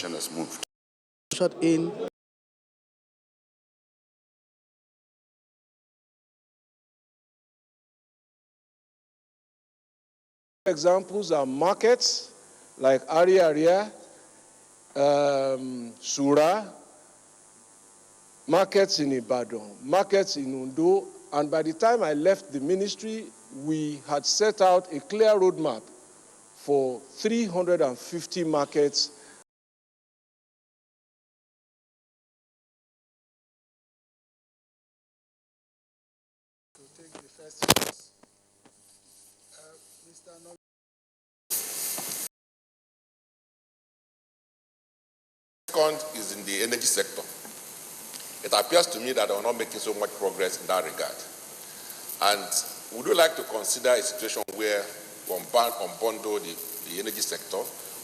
Has moved. Shut in. Examples are markets like Aria, Sura, markets in Ibadan, markets in Ondo, and by the time I left the ministry, we had set out a clear roadmap for 350 markets. Second is in the energy sector. It appears to me that we're not making so much progress in that regard. And would you like to consider a situation where we unbundle the energy sector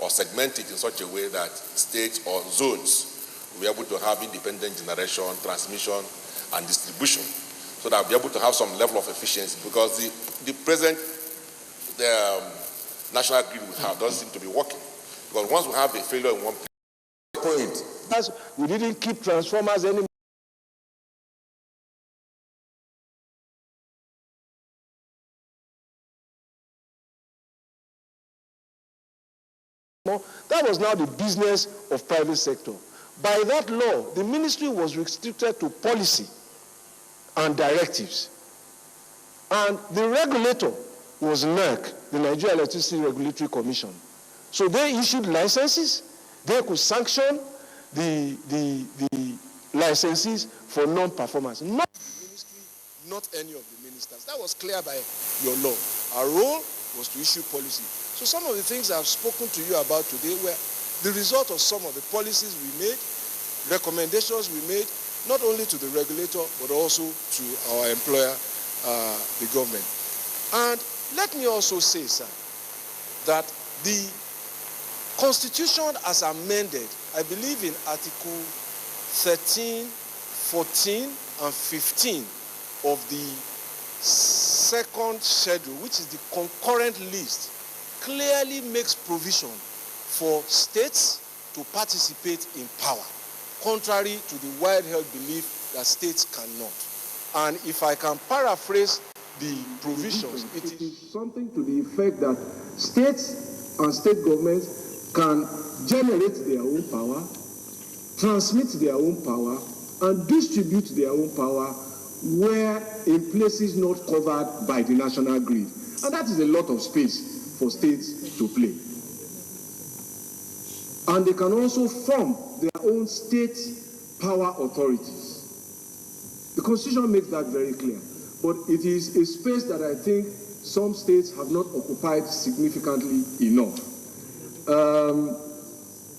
or segment it in such a way that states or zones will be able to have independent generation, transmission, and distribution, so that we'll be able to have some level of efficiency, because the present national grid we have doesn't seem to be working. Because once we have a failure in one point, we didn't keep transformers anymore. That was now the business of private sector. By that law, the ministry was restricted to policy and directives. And the regulator was NERC, the Nigeria Electricity Regulatory Commission. So they issued licenses. They could sanction the licenses for non-performance. Not the ministry, not any of the ministers. That was clear by your law. Our role was to issue policy. So some of the things I've spoken to you about today were the result of some of the policies we made, recommendations we made, not only to the regulator, but also to our employer, the government. And let me also say, sir, that the Constitution as amended, I believe in Article 13, 14, and 15 of the second schedule, which is the concurrent list, clearly makes provision for states to participate in power, contrary to the wide-held belief that states cannot. And if I can paraphrase the provisions, it is something to the effect that states and state governments can generate their own power, transmit their own power, and distribute their own power where in places not covered by the national grid. And that is a lot of space for states to play. And they can also form their own state power authorities. The Constitution makes that very clear. But it is a space that I think some states have not occupied significantly enough.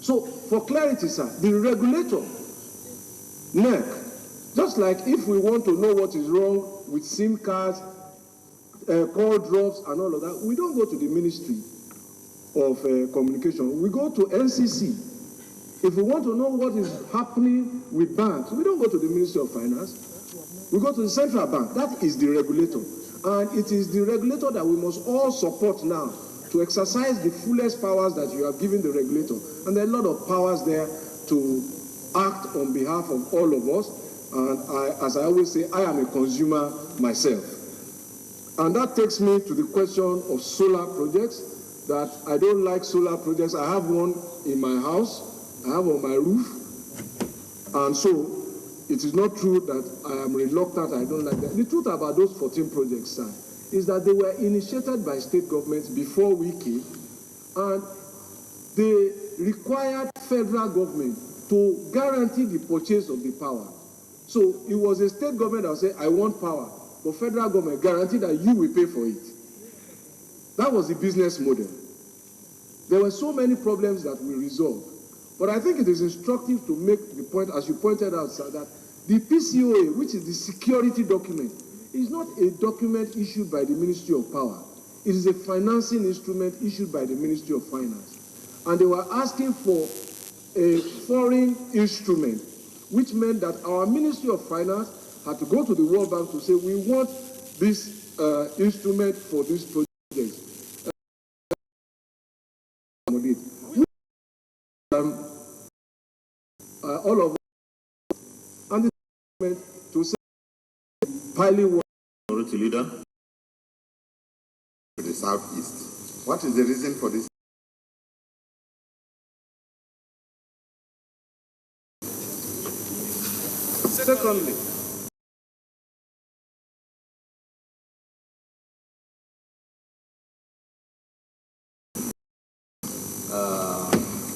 So, for clarity, sir, the regulator, NERC, just like if we want to know what is wrong with SIM cards, call drops, and all of that, we don't go to the Ministry of Communication. We go to NCC. If we want to know what is happening with banks, we don't go to the Ministry of Finance. We go to the Central Bank. That is the regulator. And it is the regulator that we must all support now to exercise the fullest powers that you have given the regulator. And there are a lot of powers there to act on behalf of all of us. And as I always say, I am a consumer myself. And that takes me to the question of solar projects, that I don't like solar projects. I have one in my house, I have on my roof. And so it is not true that I am reluctant, I don't like that. The truth about those 14 projects, sir, is that they were initiated by state governments before we came, and they required federal government to guarantee the purchase of the power. So it was a state government that would say, I want power, but federal government guaranteed that you will pay for it. That was the business model. There were so many problems that we resolved. But I think it is instructive to make the point, as you pointed out, sir, that the PCOA, which is the security document, is not a document issued by the Ministry of Power. It is a financing instrument issued by the Ministry of Finance. and they were asking for a foreign instrument, which meant that our Ministry of Finance had to go to the World Bank to say, we want this instrument for this project. All of us, and the to say piling water. Minority Leader. To the southeast. What is the reason for this? Secondly,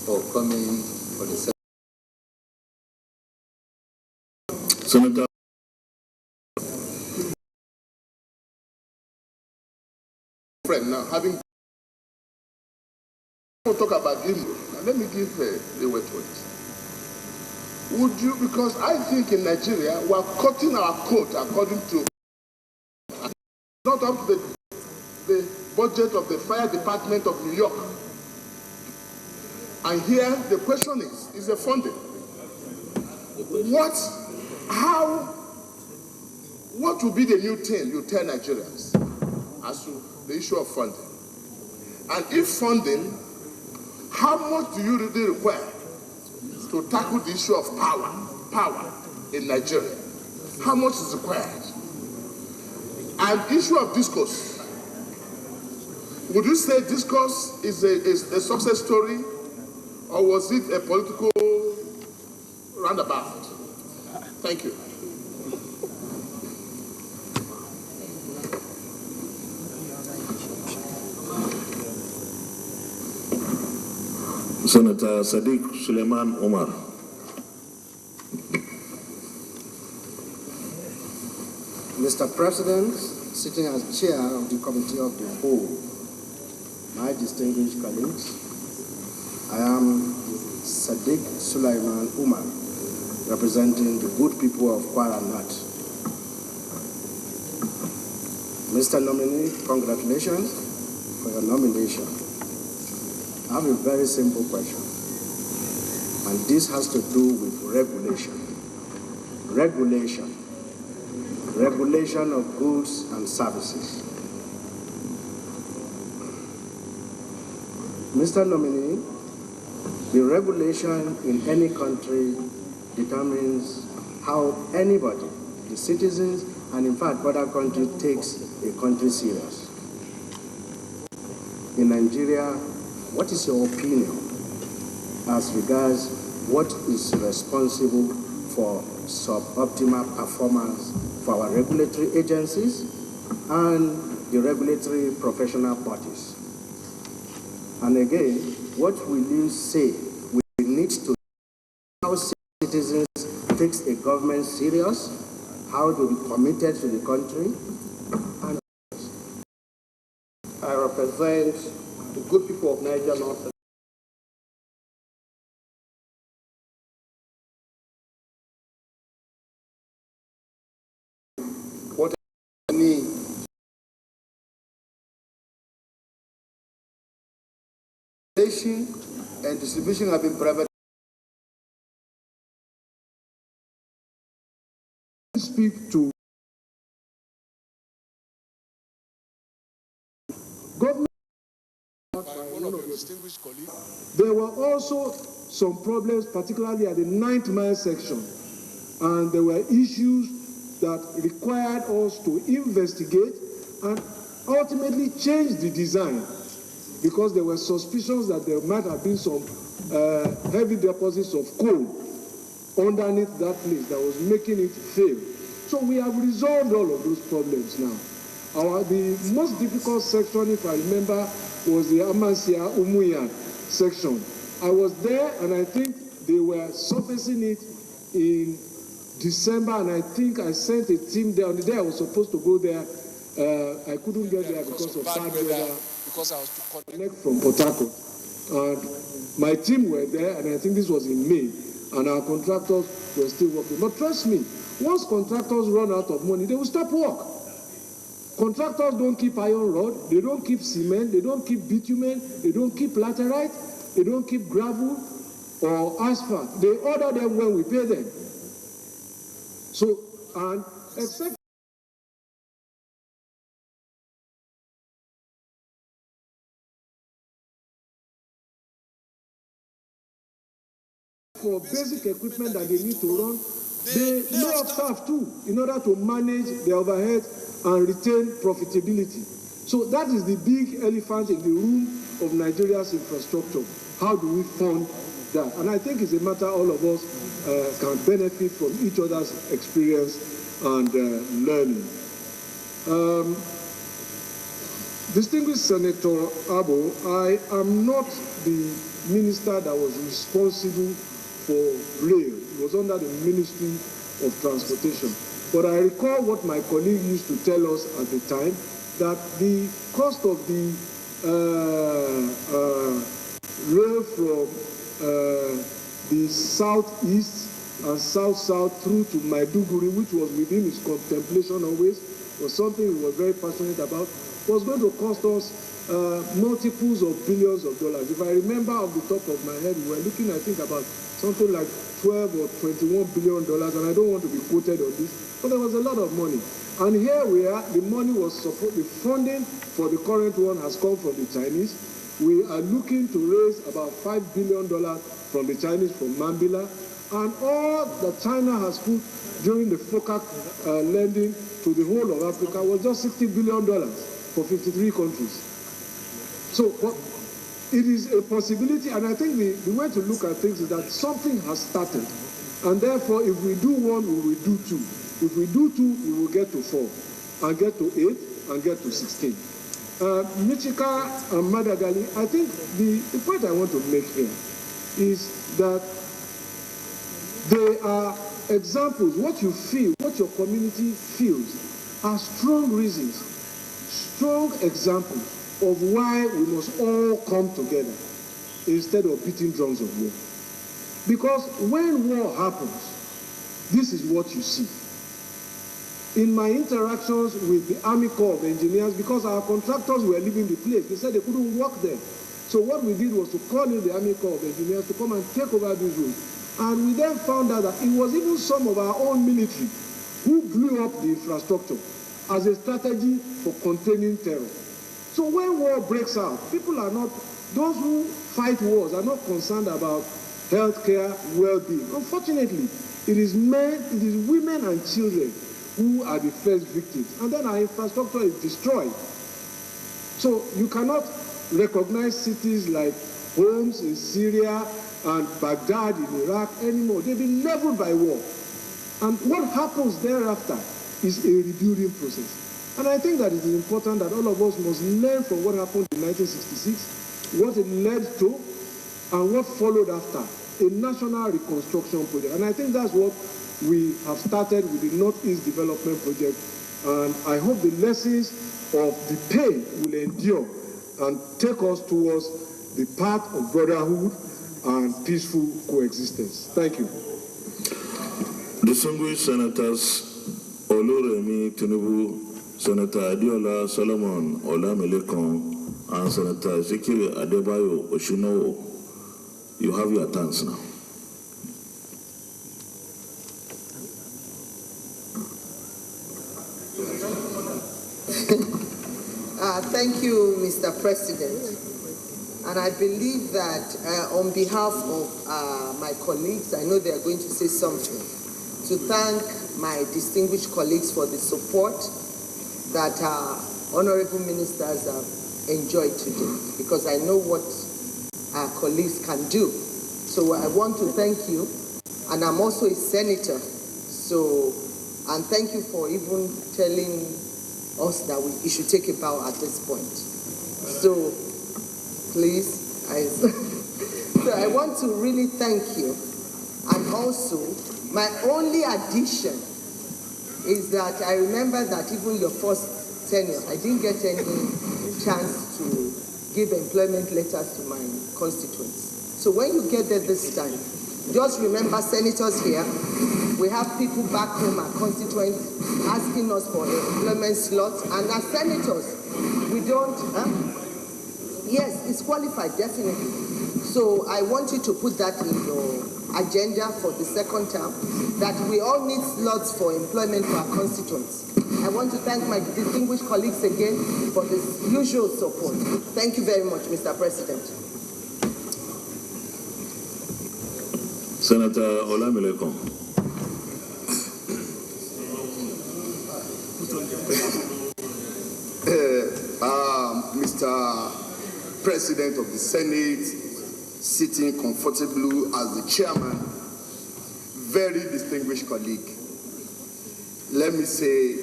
For coming for the Senator. friend now having we'll talk about him. Now let me give the word to it. Would you, because I think in Nigeria we are cutting our coat according to not up to the budget of the fire department of New York. And here the question is the funding. What will be the new thing you tell Nigerians as to the issue of funding? And if funding, how much do you really require to tackle the issue of power in Nigeria? How much is required? And issue of discourse. Would you say discourse is a success story, or was it a political roundabout? Thank you. Senator Sadiq Suleiman Omar. Mr. President, sitting as chair of the Committee of the Whole, my distinguished colleagues, I am Sadiq Suleiman Omar, representing the good people of Kwara North. Mr. Nominee, congratulations for your nomination. I have a very simple question, and this has to do with regulation. Regulation of goods and services. Mr. Nominee, the regulation in any country determines how anybody, the citizens, and in fact other countries, takes a country serious. In Nigeria, what is your opinion as regards what is responsible for suboptimal performance for our regulatory agencies and the regulatory professional bodies? And again, what will you say we need to know how citizens take a government serious, how to be committed to the country? And I represent the good people of Niger North. What any and distribution have been private. Speak to government. One of your distinguished colleagues. There were also some problems, particularly at the 9th mile section, and there were issues that required us to investigate and ultimately change the design, because there were suspicions that there might have been some heavy deposits of coal underneath that place that was making it fail. So we have resolved all of those problems now. The most difficult section, if I remember, was the Amansia Umuyan section. I was there, and I think they were surfacing it in December, and I think I sent a team there. On the day I was supposed to go there, I couldn't get there because of bad weather, because I was to connect from Port Harcourt. And my team were there, and I think this was in May, and our contractors were still working. But trust me, once contractors run out of money, they will stop work. Contractors don't keep iron rod, they don't keep cement, they don't keep bitumen, they don't keep laterite. They don't keep gravel or asphalt. They order them when we pay them. So, and except for basic equipment that they need to run, they lay off staff too in order to manage the overhead and retain profitability. So that is the big elephant in the room of Nigeria's infrastructure. How do we fund that? And I think it's a matter all of us can benefit from each other's experience and learning. Distinguished Senator Abo, I am not the minister that was responsible for rail. It was under the Ministry of Transportation. But I recall what my colleague used to tell us at the time, that the cost of the rail from the southeast and south-south through to Maiduguri, which was within his contemplation always, was something he was very passionate about, was going to cost us multiples of billions of dollars. If I remember off the top of my head, we were looking, I think, about something like 12 or 21 billion dollars, and I don't want to be quoted on this, but there was a lot of money. And here we are, the money was supposed, the funding for the current one has come from the Chinese. We are looking to raise about $5 billion from the Chinese, from Mambila, and all that China has put during the FOCAC lending to the whole of Africa was just $60 billion for 53 countries. So it is a possibility, and I think the way to look at things is that something has started, and therefore if we do one, we will do two. If we do two, we will get to 4, and get to 8, and get to 16. Michika and Madagali, I think the point I want to make here is that they are examples, what you feel, what your community feels, are strong reasons, strong examples of why we must all come together instead of beating drums of war. Because when war happens, this is what you see. In my interactions with the Army Corps of Engineers, because our contractors were leaving the place, they said they couldn't work there. So what we did was to call in the Army Corps of Engineers to come and take over these roads. And we then found out that it was even some of our own military who blew up the infrastructure as a strategy for containing terror. So when war breaks out, people are not, those who fight wars are not concerned about healthcare, well-being. Unfortunately, it is men, it is women and children who are the first victims. And then our infrastructure is destroyed. So you cannot recognize cities like Homs in Syria and Baghdad in Iraq anymore. They've been leveled by war. And what happens thereafter is a rebuilding process. And I think that it is important that all of us must learn from what happened in 1966, what it led to, and what followed after, a national reconstruction project. And I think that's what we have started with the Northeast Development Project. And I hope the lessons of the pain will endure and take us towards the path of brotherhood and peaceful coexistence. Thank you. Distinguished Senators Oluremi Tinubu, Senator Adiola Solomon Olamelekon, and Senator Zikiri Adebayo Oshinowo, you have your turns now. Thank you, Mr. President. And I believe that on behalf of my colleagues, I know they are going to say something, to thank my distinguished colleagues for the support that our honorable ministers have enjoyed today, because I know what our colleagues can do. So I want to thank you, and I'm also a senator, and thank you for even telling us that we should take a bow at this point. So please, so I want to really thank you. And also, my only addition is that I remember that even your first tenure, I didn't get any chance to give employment letters to my constituents. So when you get there this time, just remember, senators here, we have people back home, our constituents, asking us for employment slots, and as senators, we don't, Yes, it's qualified, definitely. So I want you to put that in your agenda for the second term, that we all need slots for employment for our constituents. I want to thank my distinguished colleagues again for this usual support. Thank you very much, Mr. President. Senator Olamilekon. Mr. President of the Senate, sitting comfortably as the chairman, very distinguished colleague, let me say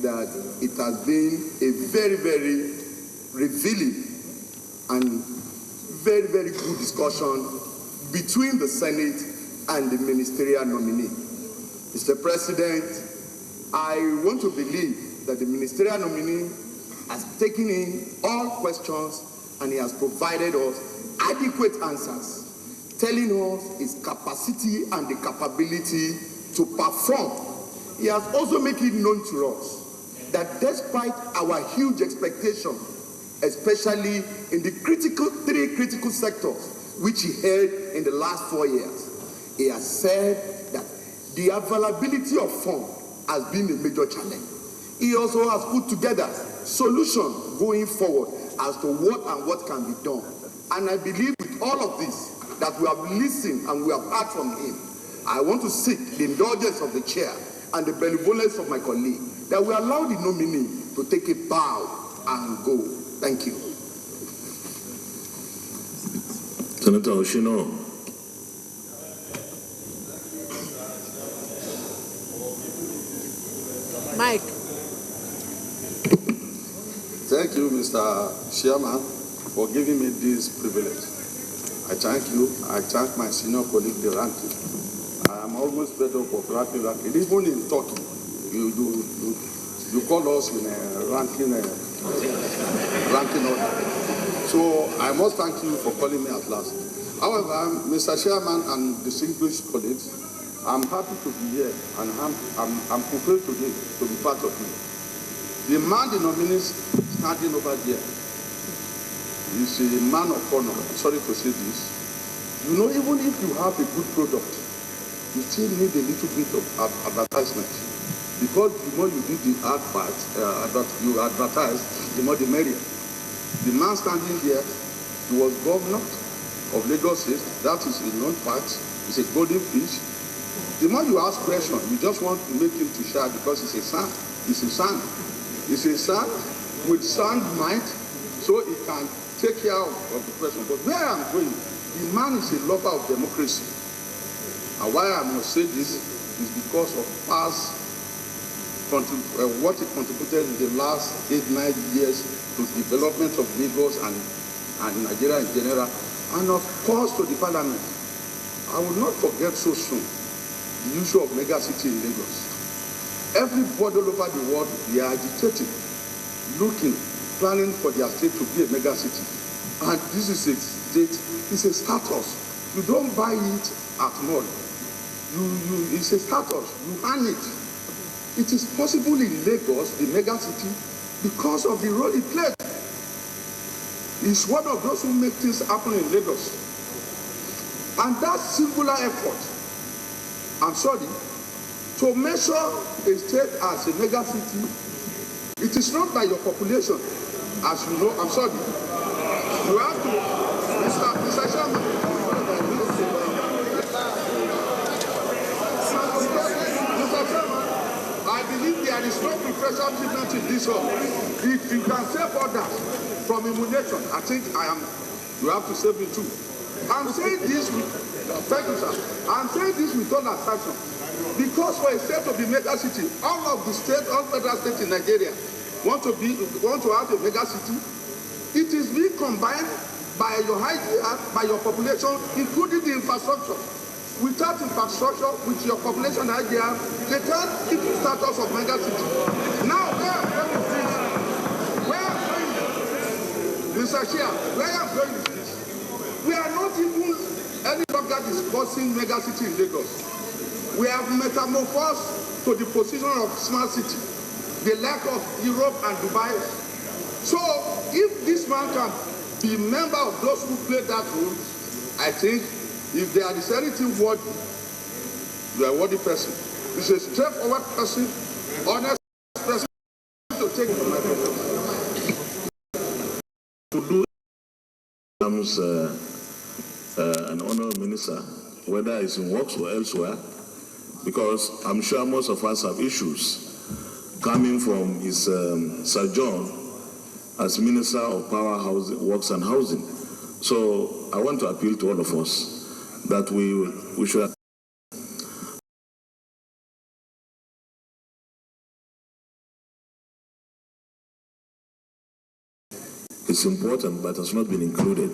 that it has been a very, very revealing and very, very good discussion between the Senate and the ministerial nominee. Mr. President, I want to believe that the ministerial nominee has taken in all questions and he has provided us adequate answers, telling us his capacity and the capability to perform. He has also made it known to us that despite our huge expectation, especially in the three critical sectors which he held in the last 4 years, he has said that the availability of funds has been a major challenge. He also has put together solutions going forward as to what can be done. And I believe with all of this that we have listened and we have heard from him, I want to seek the indulgence of the chair and the benevolence of my colleague that we allow the nominee to take a bow and go. Thank you. Senator Oshino. Mike. Thank you, Mr. Chairman, for giving me this privilege. I thank you. I thank my senior colleague, the ranking. I am almost fed up of ranking. Even in Turkey, you call us in a ranking order. So I must thank you for calling me at last. However, Mr. Chairman and distinguished colleagues, I'm happy to be here and I'm fulfilled today to be part of it. The man the nominees standing over there is a man of honor. I'm sorry to say this. You know, even if you have a good product, you still need a little bit of advertisement. Because the more you do the you advertise, the more the merrier. The man standing here, he was governor of Lagos State. That is a known fact. It's a golden fish. The more you ask questions, you just want to make him to share because it's a son. It's a son. It's a son with sound mind, so he can take care of the question. But where I'm going, the man is a lover of democracy. And why I must say this is because of past what he contributed in the last 8-9 years to the development of Lagos and Nigeria in general, and of course to the parliament. I will not forget so soon the issue of megacity in Lagos. Everybody all over the world, they are agitating, looking, planning for their state to be a megacity. And this is a state, it's a status. You don't buy it at mall. It's a status, you earn it. It is possible in Lagos, the megacity, because of the role it played. It's one of those who make things happen in Lagos. And that singular effort, I'm sorry, to measure a state as a megacity, it is not by your population, as you know. I'm sorry. You have to, Mr. Chairman. Mr. Chairman, I believe there is no preferential treatment in this one. If you can save others from immunization, I think you have to save me too. I'm saying this with, thank you, sir. I'm saying this with all assumption. Because for a state to be megacity, all of the states, all federal states in Nigeria want to have a megacity. It is being combined by your IGR, by your population, including the infrastructure. Without infrastructure, with your population IGR, they can't keep the status of megacity. Now, where I'm going with this, Mr. Chair, where I'm going with this, we are not even any longer discussing megacity in Lagos. We have metamorphosed to the position of smart city, the lack of Europe and Dubai. So if this man can be member of those who play that role. I think if they are the anything worthy, you are a worthy person. It's a straightforward person, honest person to take the microphone. To do becomes an honorable minister, whether it's in works or elsewhere, because I'm sure most of us have issues coming from his sojourn as Minister of Power, Housing, Works and Housing. So I want to appeal to all of us that we should. It's important, but has not been included.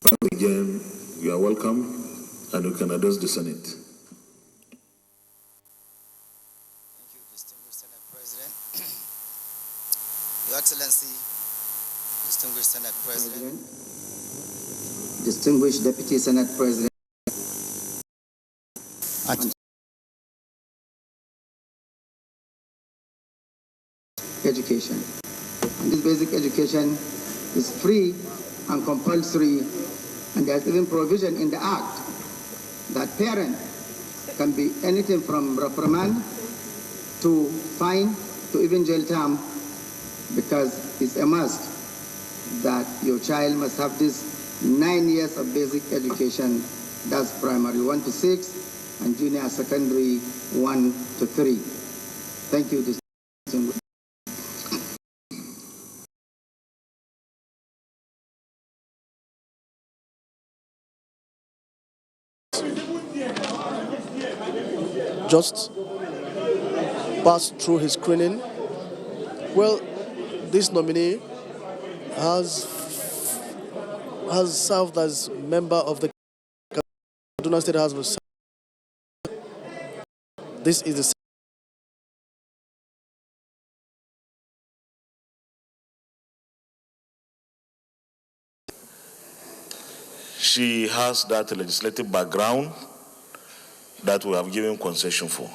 Once again, you are welcome, and you can address the Senate. Thank you, distinguished Senate President. Your Excellency, distinguished Senate President. Distinguished Deputy Senate President. Education. And this basic education is free and compulsory, and there's even provision in the Act that parent can be anything from reprimand to fine to even jail term, because it's a must that your child must have this 9 years of basic education. That's primary 1 to 6 and junior secondary 1 to 3. Thank you. Just passed through his screening. Well, this nominee has served as member of the Kaduna State House of Assembly. This is the She has that legislative background that we have given concession for.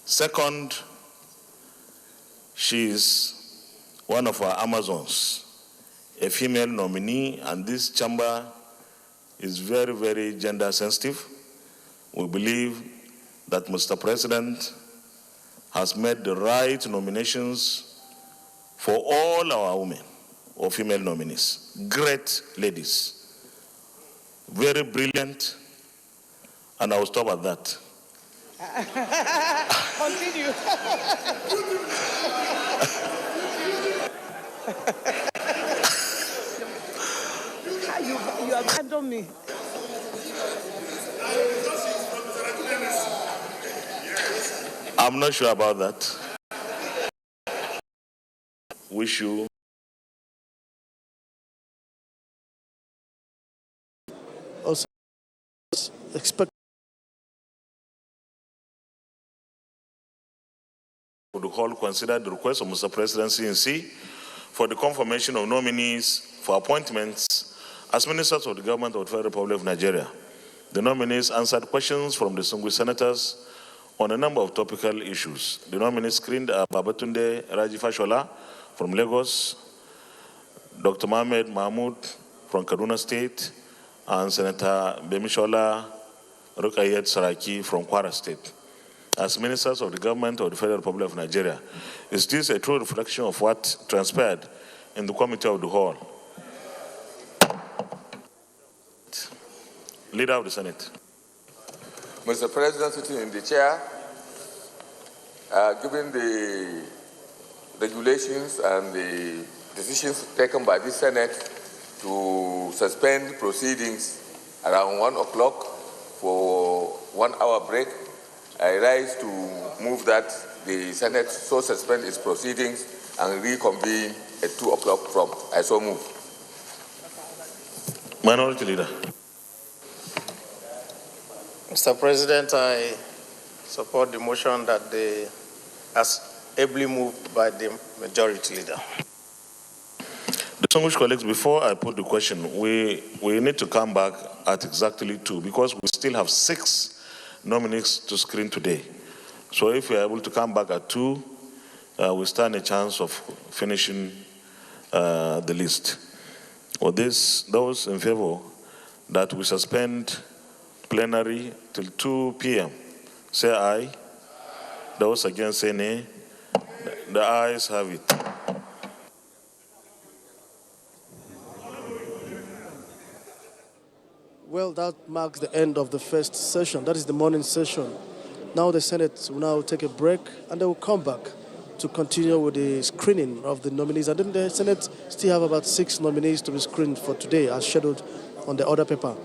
Second, she is one of our Amazons, a female nominee, and this chamber is very, very gender sensitive. We believe that Mr. President has made the right nominations for all our women or female nominees. Great ladies, very brilliant, and I will stop at that. Continue. You abandoned me. I'm not sure about that. Wish you also expect the Hall consider the request of Mr. President CNC for the confirmation of nominees for appointments as ministers of the government of the Federal Republic of Nigeria. The nominees answered questions from distinguished senators on a number of topical issues. The nominees screened are Babatunde Raji Fashola from Lagos, Dr. Mohamed Mahmoud from Kaduna State, and Senator Bemishola Rukayet Saraki from Kwara State. As ministers of the government of the Federal Republic of Nigeria, is this a true reflection of what transpired in the Committee of the Hall? Leader of the Senate. Mr. President, sitting in the chair, given the regulations and the decisions taken by the Senate to suspend proceedings around 1 o'clock for 1 hour break, I rise to move that the Senate so suspend its proceedings and reconvene at 2 o'clock prompt. I so move. Minority Leader. Mr. President, I support the motion that as ably moved by the Majority Leader. Distinguished colleagues, before I put the question, we need to come back at exactly 2 because we still have 6 nominees to screen today. So if we are able to come back at 2, we stand a chance of finishing the list. For this, those in favor that we suspend plenary till 2 p.m. say aye. Those against say nay. The ayes have it. Well, that marks the end of the first session. That is the morning session. Now the Senate will now take a break and they will come back to continue with the screening of the nominees. And then the Senate still have about 6 nominees to be screened for today as scheduled on the order paper.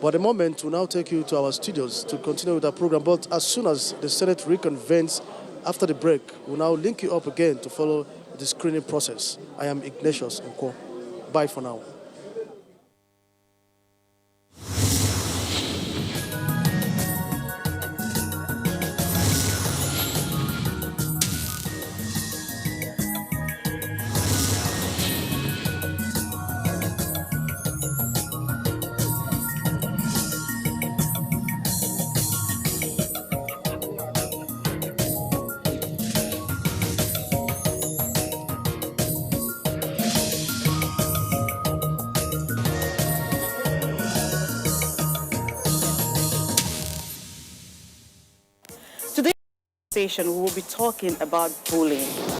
But at the moment, we'll now take you to our studios to continue with our program. But as soon as the Senate reconvenes after the break, we'll now link you up again to follow the screening process. I am Ignatius Nko. Bye for now. We will be talking about bullying.